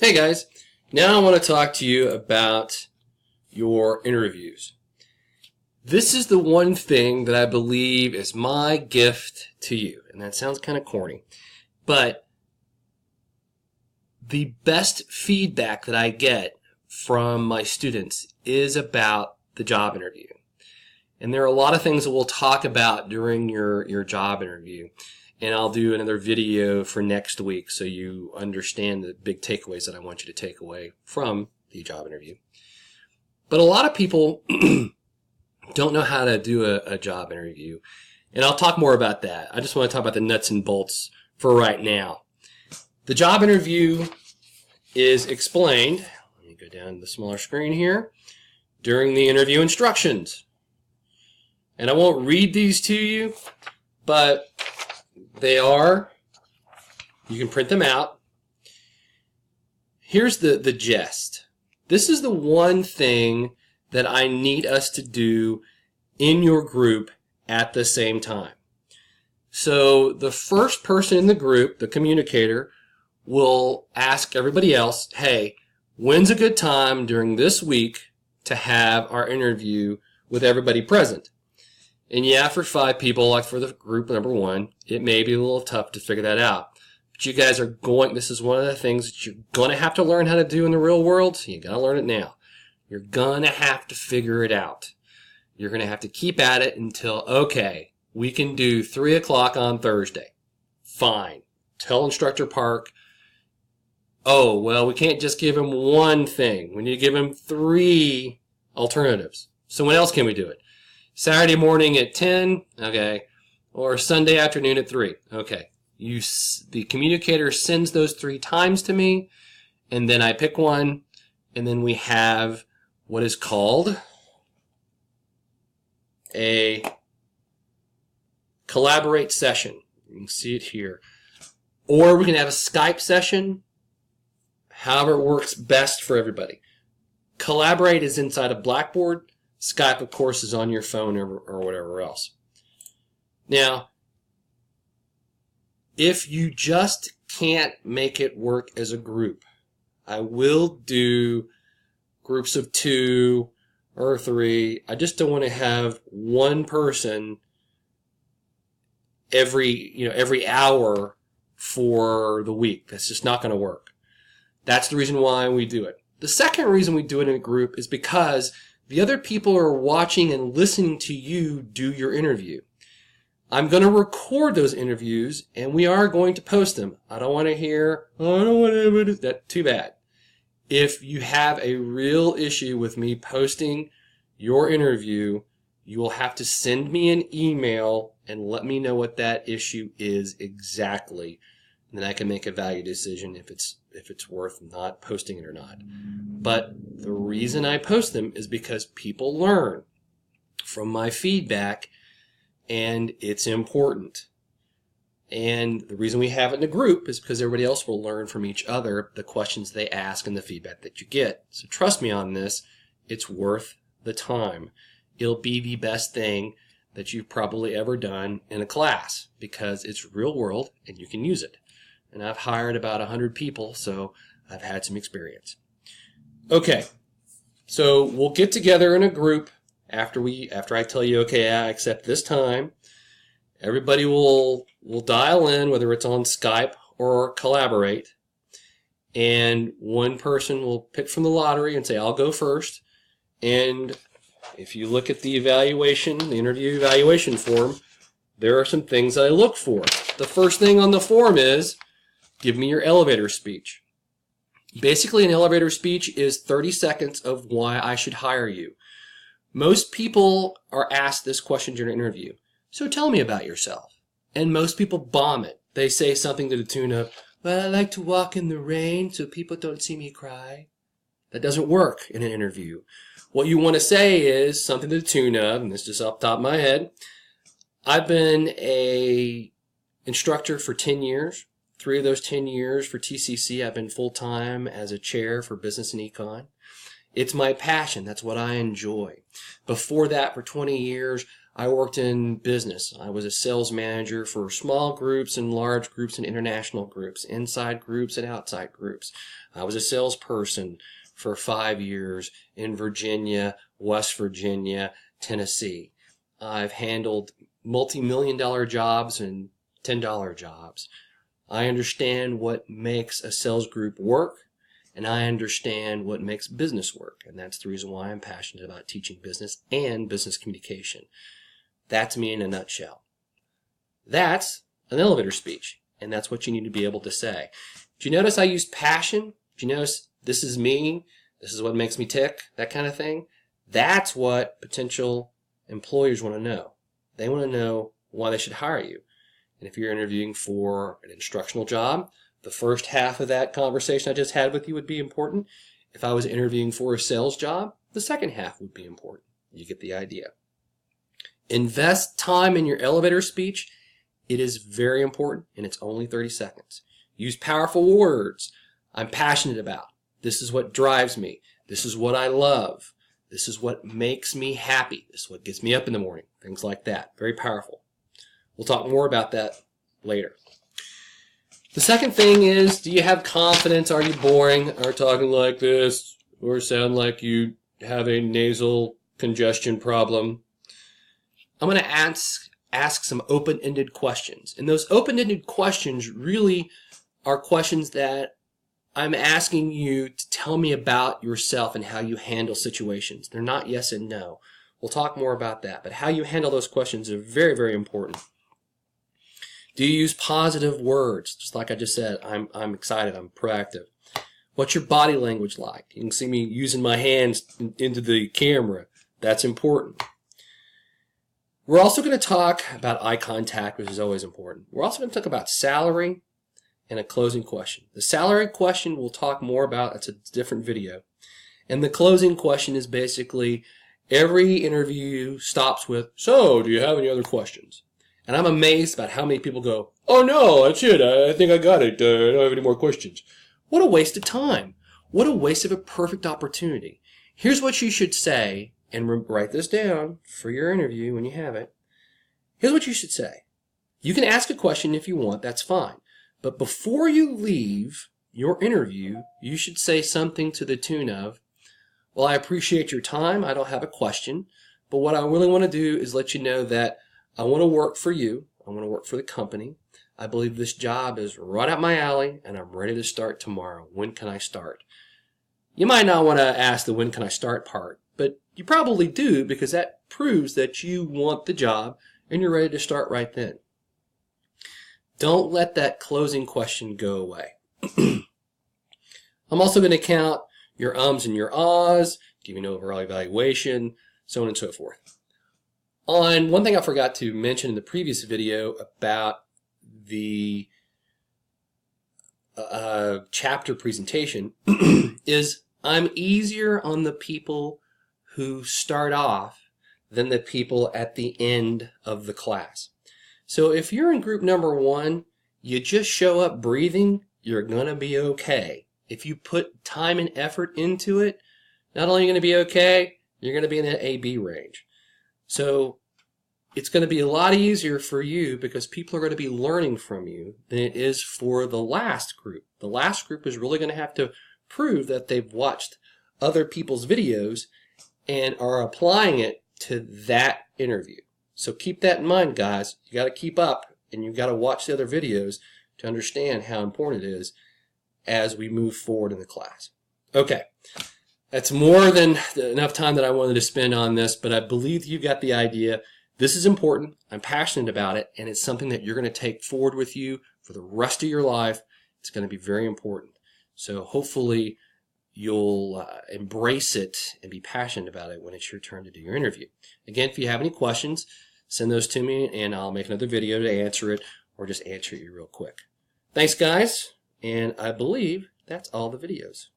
Hey guys, now I want to talk to you about your interviews. This is the one thing that I believe is my gift to you, and that sounds kind of corny, but the best feedback that I get from my students is about the job interview. And there are a lot of things that we'll talk about during your job interview. And I'll do another video for next week so you understand the big takeaways that I want you to take away from the job interview. But a lot of people don't know how to do a job interview. And I'll talk more about that. I just want to talk about the nuts and bolts for right now. The job interview is explained, let me go down to the smaller screen here, during the interview instructions. And I won't read these to you, but they are, you can print them out. Here's the gist. This is the one thing that I need us to do in your group at the same time. So the first person in the group, the communicator, will ask everybody else, hey, when's a good time during this week to have our interview with everybody present? And yeah, for 5 people, like for the group number 1, it may be a little tough to figure that out. But you guys are this is one of the things that you're going to have to learn how to do in the real world. So you got to learn it now. You're going to have to figure it out. You're going to have to keep at it until, okay, we can do 3 o'clock on Thursday. Fine. Tell Instructor Park, oh, well, we can't just give him one thing. We need to give him 3 alternatives. So when else can we do it? Saturday morning at 10, okay, or Sunday afternoon at 3, okay. The communicator sends those 3 times to me, and then I pick one, and then we have what is called a collaborate session. You can see it here. Or we can have a Skype session, however it works best for everybody. Collaborate is inside of Blackboard. Skype, of course, is on your phone or whatever else. Now, if you just can't make it work as a group, I will do groups of 2 or 3. I just don't want to have one person every hour for the week. That's just not going to work. That's the reason why we do it. The second reason we do it in a group is because the other people are watching and listening to you do your interview. I'm going to record those interviews, and we are going to post them. I don't want to hear, oh, I don't want to do that. Too bad. If you have a real issue with me posting your interview, you will have to send me an email and let me know what that issue is exactly. And then I can make a value decision if it's worth not posting it or not. But the reason I post them is because people learn from my feedback, and it's important. And the reason we have it in a group is because everybody else will learn from each other the questions they ask and the feedback that you get. So trust me on this, it's worth the time. It'll be the best thing that you've probably ever done in a class because it's real world and you can use it. And I've hired about 100 people, so I've had some experience. Okay, so we'll get together in a group after I tell you, okay, I accept this time. Everybody will dial in, whether it's on Skype or Collaborate, and one person will pick from the lottery and say, I'll go first. And if you look at the interview evaluation form, there are some things that I look for. The first thing on the form is, give me your elevator speech. Basically, an elevator speech is 30 seconds of why I should hire you. Most people are asked this question during an interview. So tell me about yourself. And most people bomb it. They say something to the tune of, well, I like to walk in the rain so people don't see me cry. That doesn't work in an interview. What you want to say is something to the tune of, and this is just off the top of my head, I've been a instructor for 10 years. 3 of those 10 years for TCC, I've been full-time as a chair for business and econ. It's my passion. That's what I enjoy. Before that, for 20 years, I worked in business. I was a sales manager for small groups and large groups and international groups, inside groups and outside groups. I was a salesperson for 5 years in Virginia, West Virginia, Tennessee. I've handled multi-million-dollar jobs and $10 jobs. I understand what makes a sales group work, and I understand what makes business work. And that's the reason why I'm passionate about teaching business and business communication. That's me in a nutshell. That's an elevator speech, and that's what you need to be able to say. Do you notice I use passion? Do you notice this is me, this is what makes me tick, that kind of thing? That's what potential employers want to know. They want to know why they should hire you. And if you're interviewing for an instructional job, the first half of that conversation I just had with you would be important. If I was interviewing for a sales job, the second half would be important. You get the idea. Invest time in your elevator speech. It is very important, and it's only 30 seconds. Use powerful words. I'm passionate about. This is what drives me. This is what I love. This is what makes me happy. This is what gets me up in the morning. Things like that. Very powerful. We'll talk more about that later. The second thing is, do you have confidence? Are you boring? Are talking like this? Or sound like you have a nasal congestion problem? I'm going to ask some open-ended questions. And those open-ended questions really are questions that I'm asking you to tell me about yourself and how you handle situations. They're not yes and no. We'll talk more about that. But how you handle those questions are very, very important. Do you use positive words? Just like I just said, I'm excited, I'm proactive. What's your body language like? You can see me using my hands into the camera. That's important. We're also going to talk about eye contact, which is always important. We're also going to talk about salary and a closing question. The salary question we'll talk more about. That's a different video. And the closing question is basically every interview stops with, so do you have any other questions? And I'm amazed about how many people go, oh no, that's it. I think I got it. I don't have any more questions. What a waste of time. What a waste of a perfect opportunity. Here's what you should say, and write this down for your interview when you have it. Here's what you should say. You can ask a question if you want, that's fine. But before you leave your interview, you should say something to the tune of, well, I appreciate your time. I don't have a question. But what I really want to do is let you know that I want to work for you. I want to work for the company. I believe this job is right up my alley, and I'm ready to start tomorrow. When can I start? You might not want to ask the when can I start part, but you probably do because that proves that you want the job and you're ready to start right then. Don't let that closing question go away. I'm also going to count your ums and your ahs, give you an overall evaluation, so on and so forth. On one thing I forgot to mention in the previous video about the chapter presentation is I'm easier on the people who start off than the people at the end of the class. So if you're in group number 1, you just show up breathing, you're going to be okay. If you put time and effort into it, not only are you going to be okay, you're going to be in that A-B range. So it's going to be a lot easier for you because people are going to be learning from you than it is for the last group. The last group is really going to have to prove that they've watched other people's videos and are applying it to that interview. So keep that in mind, guys. You got to keep up and you've got to watch the other videos to understand how important it is as we move forward in the class. Okay. That's more than enough time that I wanted to spend on this, but I believe you got the idea. This is important. I'm passionate about it, and it's something that you're going to take forward with you for the rest of your life. It's going to be very important. So hopefully you'll embrace it and be passionate about it when it's your turn to do your interview. Again, if you have any questions, send those to me, and I'll make another video to answer it or just answer you real quick. Thanks, guys, and I believe that's all the videos.